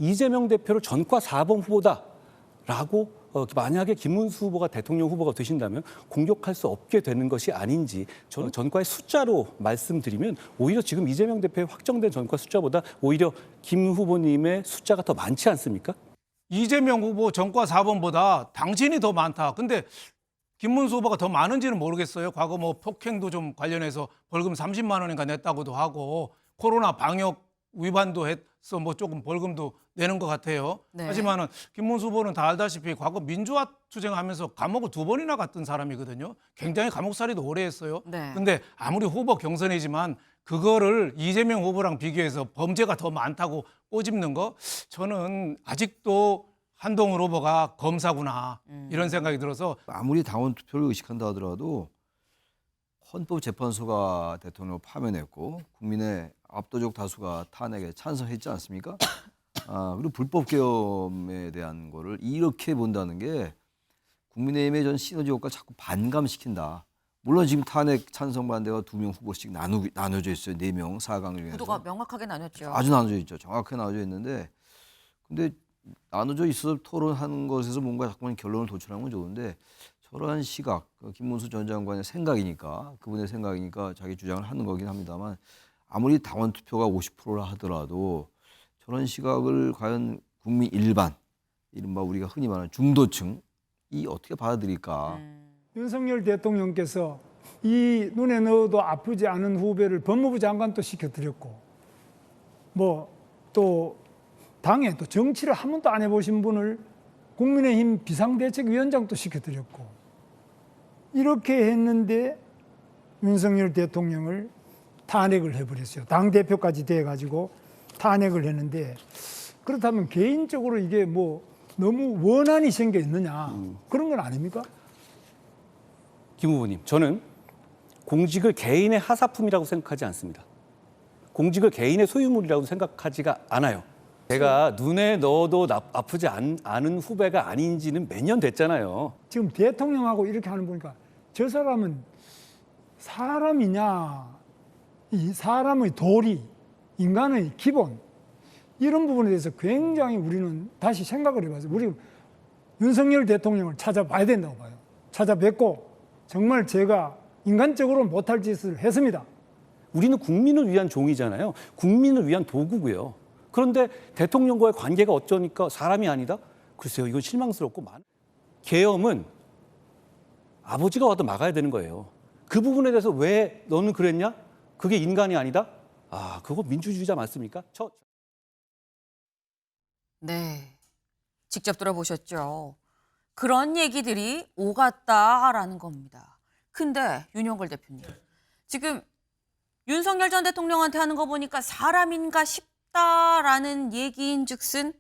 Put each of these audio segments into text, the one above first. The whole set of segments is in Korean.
이재명 대표를 전과 4번 후보다라고 만약에 김문수 후보가 대통령 후보가 되신다면 공격할 수 없게 되는 것이 아닌지 저는 전과의 숫자로 말씀드리면 오히려 지금 이재명 대표의 확정된 전과 숫자보다 오히려 김 후보님의 숫자가 더 많지 않습니까? 이재명 후보 전과 4번보다 당신이 더 많다. 근데 김문수 후보가 더 많은지는 모르겠어요. 과거 뭐 폭행도 좀 관련해서 벌금 30만 원인가 냈다고도 하고 코로나 방역 위반도 해서 뭐 조금 벌금도 내는 것 같아요. 네. 하지만은 김문수 후보는 다 알다시피 과거 민주화 투쟁하면서 감옥을 2번이나 갔던 사람이거든요. 굉장히 감옥살이도 오래 했어요. 네. 근데 아무리 후보 경선이지만 그거를 이재명 후보랑 비교해서 범죄가 더 많다고 꼬집는 거 저는 아직도 한동훈 후보가 검사구나 이런 생각이 들어서 아무리 당원 투표를 의식한다 하더라도 헌법재판소가 대통령을 파면했고 국민의 압도적 다수가 탄핵에 찬성했지 않습니까? 그리고 불법 계엄에 대한 거를 이렇게 본다는 게 국민의힘의 전 시너지 효과 자꾸 반감시킨다. 물론 지금 탄핵 찬성 반대가 2명 후보씩 나눠져 있어요. 4명 4강 중에서. 구도가 명확하게 나뉘었죠. 아주 나눠져 있죠. 정확하게 나눠져 있는데 근데 나눠져 있어서 토론하는 것에서 뭔가 자꾸만 결론을 도출하는 건 좋은데 저러한 시각, 김문수 전 장관의 생각이니까 그분의 생각이니까 자기 주장을 하는 거긴 합니다만 아무리 당원 투표가 50%라 하더라도 저런 시각을 과연 국민 일반, 이른바 우리가 흔히 말하는 중도층이 어떻게 받아들일까. 윤석열 대통령께서 이 눈에 넣어도 아프지 않은 후배를 법무부 장관도 시켜드렸고 뭐 또 당에 또 정치를 한 번도 안 해보신 분을 국민의힘 비상대책위원장도 시켜드렸고 이렇게 했는데 윤석열 대통령을 탄핵을 해버렸어요. 당대표까지 돼가지고 탄핵을 했는데 그렇다면 개인적으로 이게 뭐 너무 원한이 생겨 있느냐 그런 건 아닙니까? 김 후보님, 저는 공직을 개인의 하사품이라고 생각하지 않습니다. 공직을 개인의 소유물이라고 생각하지가 않아요. 제가 눈에 넣어도 아프지 않은 후배가 아닌지는 몇 년 됐잖아요. 지금 대통령하고 이렇게 하는 보니까 저 사람은 사람이냐, 이 사람의 도리, 인간의 기본 이런 부분에 대해서 굉장히 우리는 다시 생각을 해봐서 우리 윤석열 대통령을 찾아봐야 된다고 봐요. 찾아뵙고 정말 제가 인간적으로 못할 짓을 했습니다. 우리는 국민을 위한 종이잖아요. 국민을 위한 도구고요. 그런데 대통령과의 관계가 어쩌니까 사람이 아니다? 글쎄요, 이건 실망스럽고 계엄은 아버지가 와도 막아야 되는 거예요. 그 부분에 대해서 왜 너는 그랬냐? 그게 인간이 아니다? 그거 민주주의자 맞습니까? 네, 직접 들어보셨죠. 그런 얘기들이 오갔다라는 겁니다. 근데 윤영걸 대표님, 지금 윤석열 전 대통령한테 하는 거 보니까 사람인가 싶다라는 얘기인즉슨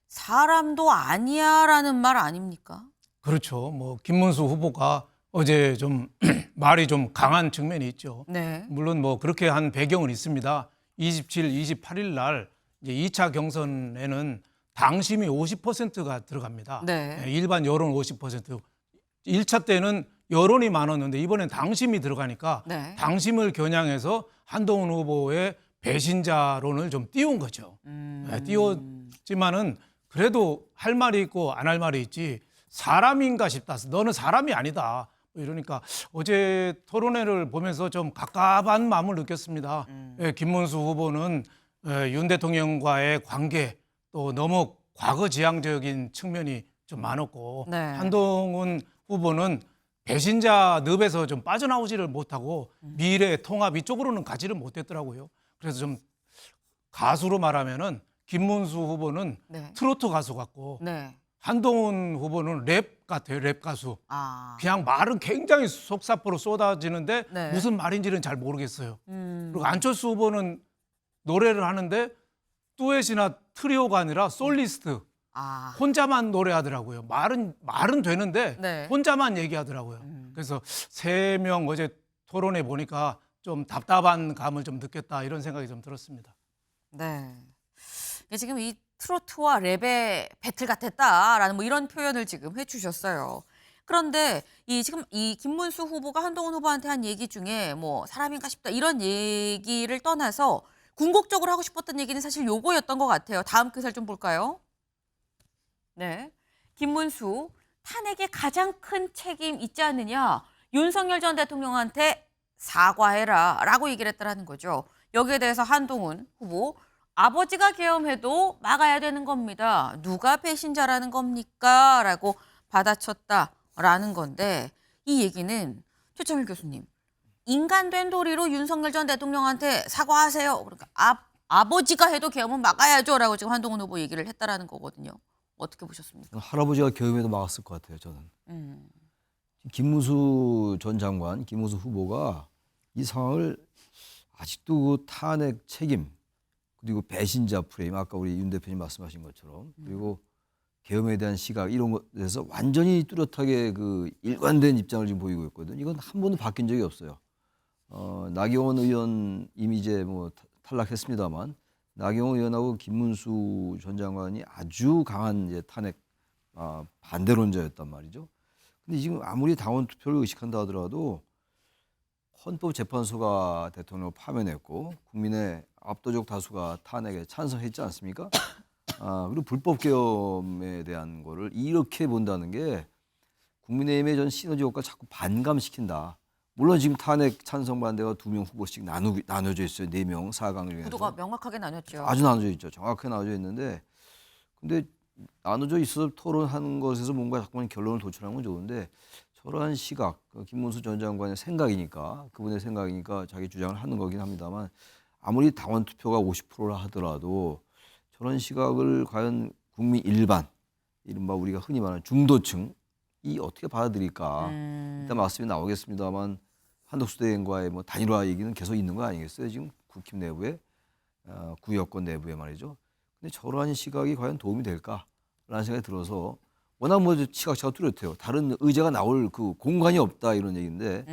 사람도 아니야라는 말 아닙니까? 그렇죠. 뭐 김문수 후보가 어제 좀 말이 좀 강한 측면이 있죠. 네. 물론 뭐 그렇게 한 배경은 있습니다. 27, 28일 날 이제 2차 경선에는 당심이 50%가 들어갑니다. 네. 일반 여론 50%. 1차 때는 여론이 많았는데 이번엔 당심이 들어가니까 네. 당심을 겨냥해서 한동훈 후보의 배신자론을 좀 띄운 거죠. 띄웠지만은 그래도 할 말이 있고 안 할 말이 있지 사람인가 싶다. 너는 사람이 아니다. 이러니까 어제 토론회를 보면서 좀 갑갑한 마음을 느꼈습니다. 김문수 후보는 윤 대통령과의 관계 또 너무 과거지향적인 측면이 좀 많았고 네. 한동훈 후보는 배신자 늪에서 좀 빠져나오지를 못하고 미래 통합 이쪽으로는 가지를 못했더라고요. 그래서 좀 가수로 말하면은 김문수 후보는 네. 트로트 가수 같고 네. 한동훈 후보는 랩 같아요. 랩 가수. 아. 그냥 말은 굉장히 속사포로 쏟아지는데 네. 무슨 말인지는 잘 모르겠어요. 그리고 안철수 후보는 노래를 하는데 듀엣이나 트리오가 아니라 솔리스트. 아. 혼자만 노래하더라고요. 말은 되는데 네. 혼자만 얘기하더라고요. 그래서 3명 어제 토론해 보니까 좀 답답한 감을 좀 느꼈다 이런 생각이 좀 들었습니다. 네. 이게 지금 이 트로트와 랩의 배틀 같았다라는 뭐 이런 표현을 지금 해주셨어요. 그런데 지금 이 김문수 후보가 한동훈 후보한테 한 얘기 중에 뭐 사람인가 싶다 이런 얘기를 떠나서 궁극적으로 하고 싶었던 얘기는 사실 요거였던 것 같아요. 다음 기사를 좀 볼까요? 네. 김문수, 탄핵에 가장 큰 책임 있지 않느냐. 윤석열 전 대통령한테 사과해라 라고 얘기를 했다라는 거죠. 여기에 대해서 한동훈 후보, 아버지가 계엄해도 막아야 되는 겁니다. 누가 배신자라는 겁니까? 라고 받아쳤다라는 건데, 이 얘기는 최철민 교수님, 인간된 도리로 윤석열 전 대통령한테 사과하세요. 그러니까 아버지가 해도 계엄은 막아야죠라고 지금 한동훈 후보 얘기를 했다라는 거거든요. 어떻게 보셨습니까? 할아버지가 계엄에도 막았을 것 같아요, 저는. 김문수 전 장관, 김문수 후보가 이 상황을 아직도 그 탄핵 책임, 그리고 배신자 프레임, 아까 우리 윤 대표님 말씀하신 것처럼, 그리고 계엄에 대한 시각 이런 것에서 완전히 뚜렷하게 그 일관된 입장을 지금 보이고 있거든요. 이건 한 번도 바뀐 적이 없어요. 나경원 의원 이미 이제 뭐 탈락했습니다만, 나경원 의원하고 김문수 전 장관이 아주 강한 이제 탄핵 반대론자였단 말이죠. 근데 지금 아무리 당원 투표를 의식한다 하더라도 헌법재판소가 대통령을 파면했고 국민의 압도적 다수가 탄핵에 찬성했지 않습니까? 그리고 불법 계엄에 대한 거를 이렇게 본다는 게 국민의힘의 전 시너지 효과 자꾸 반감시킨다. 물론 지금 탄핵 찬성 반대가 2명 후보씩 나눠져 있어요. 4명 4강 중에서. 구도가 명확하게 나뉘었죠. 아주 나눠져 있죠. 정확하게 나눠져 있는데, 근데 나눠져 있어서 토론하는 것에서 뭔가 자꾸만 결론을 도출하는 건 좋은데, 저러한 시각, 김문수 전 장관의 생각이니까, 그분의 생각이니까 자기 주장을 하는 거긴 합니다만, 아무리 당원 투표가 50%라 하더라도 저런 시각을 과연 국민 일반, 이른바 우리가 흔히 말하는 중도층이 어떻게 받아들일까? 일단 말씀이 나오겠습니다만, 한덕수 대행과의 뭐 단일화 얘기는 계속 있는 거 아니겠어요? 지금 국힘 내부에, 구여권 내부에 말이죠. 근데 저러한 시각이 과연 도움이 될까라는 생각이 들어서, 워낙 뭐 시각차가 뚜렷해요. 다른 의제가 나올 그 공간이 없다 이런 얘기인데,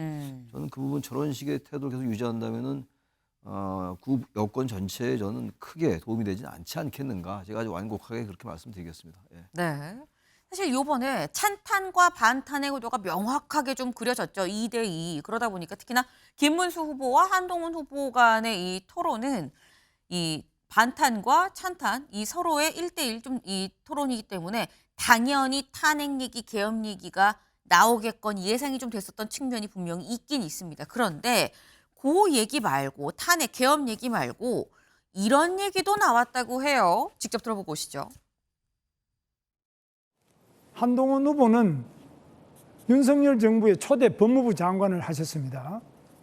저는 그 부분 저런 식의 태도를 계속 유지한다면은 구 여권 전체에 저는 크게 도움이 되지는 않지 않겠는가. 제가 아주 완곡하게 그렇게 말씀드리겠습니다. 예. 네. 사실 요번에 찬탄과 반탄의 구도가 명확하게 좀 그려졌죠. 2대2. 그러다 보니까 특히나 김문수 후보와 한동훈 후보 간의 이 토론은 이 반탄과 찬탄, 이 서로의 1대1 좀 이 토론이기 때문에 당연히 탄핵 얘기, 계엄 얘기가 나오겠건 예상이 좀 됐었던 측면이 분명히 있긴 있습니다. 그런데 그 얘기 말고, 탄핵, 계엄 얘기 말고 이런 얘기도 나왔다고 해요. 직접 들어보고 오시죠. 한동훈 후보는 윤석열 정부의 초대 법무부 장관을 하셨습니다.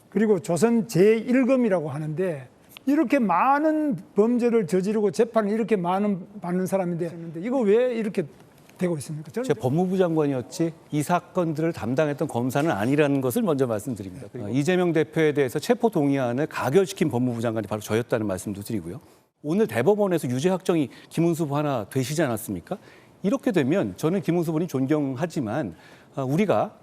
그리고 조선 제1검이라고 하는데, 이렇게 많은 범죄를 저지르고 재판을 이렇게 많은 받는 사람인데 이거 왜 이렇게 되고 있습니까? 저는 제 법무부 장관이었지 이 사건들을 담당했던 검사는 아니라는 것을 먼저 말씀드립니다. 그리고 이재명 대표에 대해서 체포 동의안을 가결시킨 법무부 장관이 바로 저였다는 말씀도 드리고요. 오늘 대법원에서 유죄 확정이 김문수 후보 하나 되시지 않았습니까? 이렇게 되면 저는 김문수 후보님 존경하지만 우리가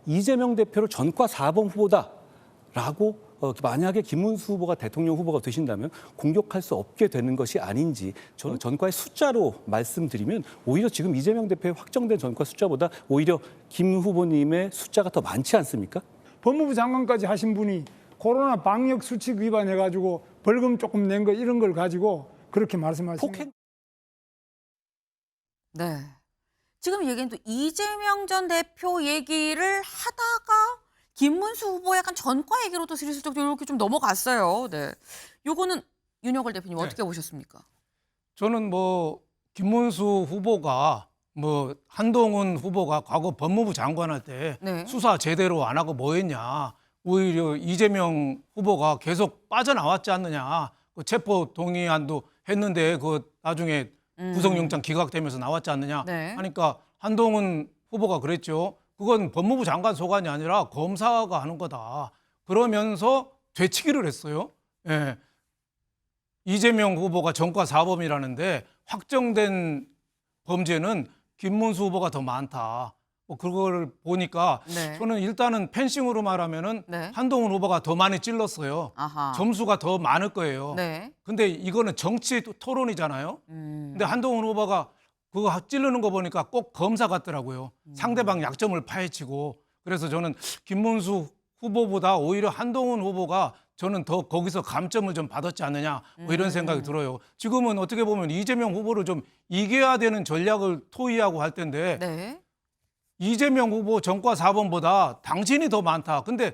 이재명 대표를 전과 4번 후보다라고 만약에 김문수 후보가 대통령 후보가 되신다면 공격할 수 없게 되는 것이 아닌지, 저는 전과의 숫자로 말씀드리면 오히려 지금 이재명 대표의 확정된 전과 숫자보다 오히려 김 후보님의 숫자가 더 많지 않습니까? 법무부 장관까지 하신 분이 코로나 방역 수칙 위반해가지고 벌금 조금 낸 거 이런 걸 가지고 그렇게 말씀하시는 폭행 네. 지금 얘기는 또 이재명 전 대표 얘기를 하다가 김문수 후보 약간 전과 얘기로도 슬슬쩍 이렇게 좀 넘어갔어요. 네. 요거는 윤여걸 대표님 어떻게 보셨습니까? 저는 뭐 김문수 후보가 뭐 한동훈 후보가 과거 법무부 장관할 때 네. 수사 제대로 안 하고 뭐 했냐. 오히려 이재명 후보가 계속 빠져나왔지 않느냐. 그 체포 동의안도 했는데 그 나중에 구속영장 기각되면서 나왔지 않느냐. 네. 하니까 한동훈 후보가 그랬죠. 그건 법무부 장관 소관이 아니라 검사가 하는 거다. 그러면서 되치기를 했어요. 예. 이재명 후보가 전과 4범이라는데 확정된 범죄는 김문수 후보가 더 많다. 뭐 그걸 보니까 네. 저는 일단은 펜싱으로 말하면은 네. 한동훈 후보가 더 많이 찔렀어요. 아하. 점수가 더 많을 거예요. 네. 근데 이거는 정치 토론이잖아요. 근데 한동훈 후보가 그거 찌르는 거 보니까 꼭 검사 같더라고요. 상대방 약점을 파헤치고. 그래서 저는 김문수 후보보다 오히려 한동훈 후보가 저는 더 거기서 감점을 좀 받았지 않느냐 뭐 이런 생각이 들어요. 지금은 어떻게 보면 이재명 후보를 좀 이겨야 되는 전략을 토의하고 할 텐데 네. 이재명 후보 전과 4번보다 당신이 더 많다. 근데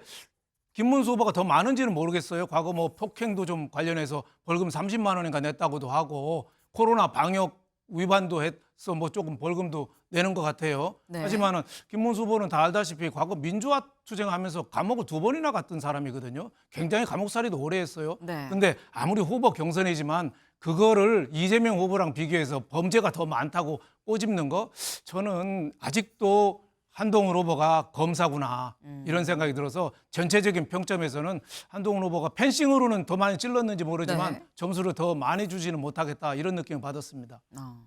김문수 후보가 더 많은지는 모르겠어요. 과거 뭐 폭행도 좀 관련해서 벌금 30만 원인가 냈다고도 하고 코로나 방역 위반도 해서 뭐 조금 벌금도 내는 것 같아요. 네. 하지만은 김문수 후보는 다 알다시피 과거 민주화 투쟁하면서 감옥을 2번이나 갔던 사람이거든요. 굉장히 감옥살이도 오래 했어요. 네. 근데 아무리 후보 경선이지만 그거를 이재명 후보랑 비교해서 범죄가 더 많다고 꼬집는 거 저는 아직도 한동훈 후보가 검사구나 이런 생각이 들어서 전체적인 평점에서는 한동훈 후보가 펜싱으로는 더 많이 찔렀는지 모르지만 네. 점수를 더 많이 주지는 못하겠다 이런 느낌을 받았습니다. 어.